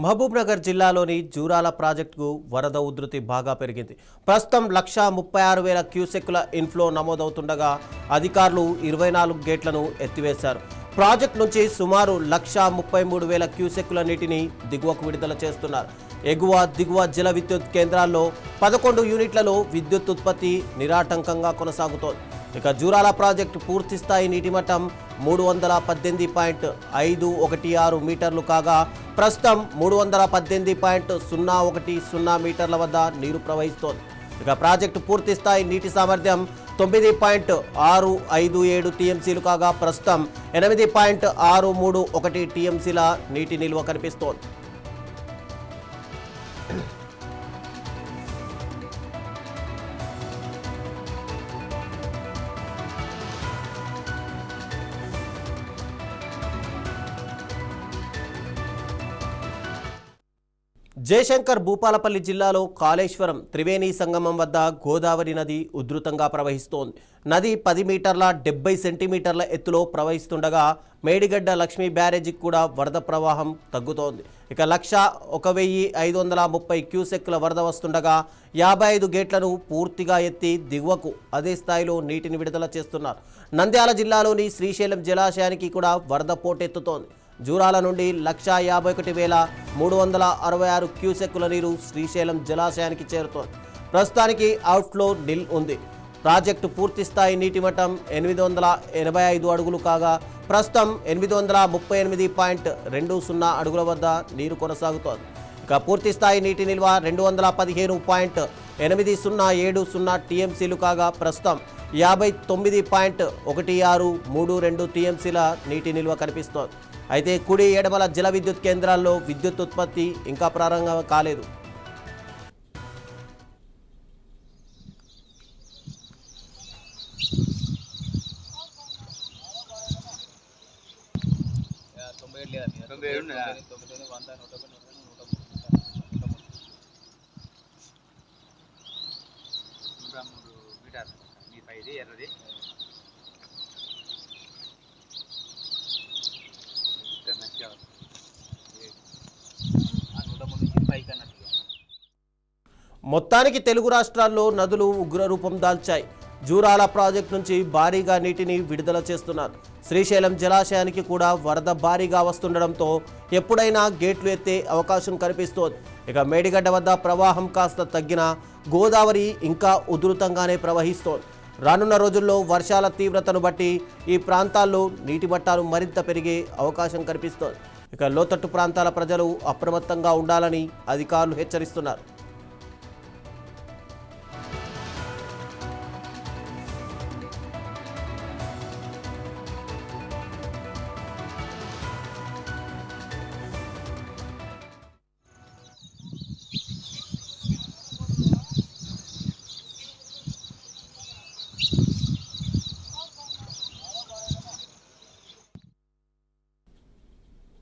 మహబూబ్నగర్ జిల్లాలోని జూరాల ప్రాజెక్టుకు వరద ఉధృతి బాగా పెరిగింది. ప్రస్తుతం 1,36,000 క్యూసెక్కుల ఇన్ఫ్లో నమోదవుతుండగా అధికారులు 24 గేట్లను ఎత్తివేశారు. ప్రాజెక్టు నుంచి సుమారు 1,33,000 క్యూసెక్కుల నీటిని దిగువకు విడుదల చేస్తున్నారు. ఎగువ దిగువ జల విద్యుత్ కేంద్రాల్లో 11 యూనిట్లలో విద్యుత్ ఉత్పత్తి నిరాటంకంగా కొనసాగుతోంది. ఇక జూరాల ప్రాజెక్టు పూర్తి స్థాయి నీటి మట్టం 318.516 మీటర్లు కాగా ప్రస్తుతం 318.010 మీటర్ల వద్ద నీరు ప్రవహిస్తోంది. ఇక ప్రాజెక్టు పూర్తి స్థాయి నీటి సామర్థ్యం 9.657 టీఎంసీలు కాగా ప్రస్తుతం 8.631 టీఎంసీల నీటి నిల్వ కనిపిస్తోంది. జయశంకర్ భూపాలపల్లి జిల్లాలో కాళేశ్వరం త్రివేణి సంగమం వద్ద గోదావరి నది ఉధృతంగా ప్రవహిస్తోంది. నది 10 మీటర్ల 70 సెంటీమీటర్ల ఎత్తులో ప్రవహిస్తుండగా మేడిగడ్డ లక్ష్మీ బ్యారేజీకి కూడా వరద ప్రవాహం తగ్గుతోంది. ఇక 1,01,530 క్యూసెక్కుల వరద వస్తుండగా 55 గేట్లను పూర్తిగా ఎత్తి దిగువకు అదే స్థాయిలో నీటిని విడుదల చేస్తున్నారు. నంద్యాల జిల్లాలోని శ్రీశైలం జలాశయానికి కూడా వరద పోటెత్తుతోంది. జూరాల నుండి 1,51,366 క్యూసెక్కుల నీరు శ్రీశైలం జలాశయానికి చేరుతోంది. ప్రస్తుతానికి అవుట్ఫ్లో నిల్ ఉంది. ప్రాజెక్టు పూర్తి స్థాయి నీటి మట్టం 885 అడుగులు కాగా ప్రస్తుతం 838.20 అడుగుల వద్ద నీరు కొనసాగుతోంది. ఇక పూర్తి స్థాయి నీటి నిల్వ 215.8070 టీఎంసీలు కాగా ప్రస్తుతం 59.1632 టీఎంసీల నీటి నిల్వ కనిపిస్తోంది. అయితే కుడి ఎడమల జల విద్యుత్ కేంద్రాల్లో విద్యుత్ ఉత్పత్తి ఇంకా ప్రారంభం కాలేదు. మొత్తానికి తెలుగు రాష్ట్రాల్లో నదులు ఉగ్రరూపం దాల్చాయి. జూరాల ప్రాజెక్టు నుంచి భారీగా నీటిని విడుదల చేస్తున్నారు. శ్రీశైలం జలాశయానికి కూడా వరద భారీగా వస్తుండడంతో ఎప్పుడైనా గేట్లు ఎత్తే అవకాశం కనిపిస్తోంది. ఇక మేడిగడ్డ వద్ద ప్రవాహం కాస్త తగ్గినా గోదావరి ఇంకా ఉధృతంగానే ప్రవహిస్తోంది. రానున్న రోజుల్లో వర్షాల తీవ్రతను బట్టి ఈ ప్రాంతాల్లో నీటి మట్టాలు మరింత పెరిగే అవకాశం కనిపిస్తోంది. ఇక లోతట్టు ప్రాంతాల ప్రజలు అప్రమత్తంగా ఉండాలని అధికారులు హెచ్చరిస్తున్నారు.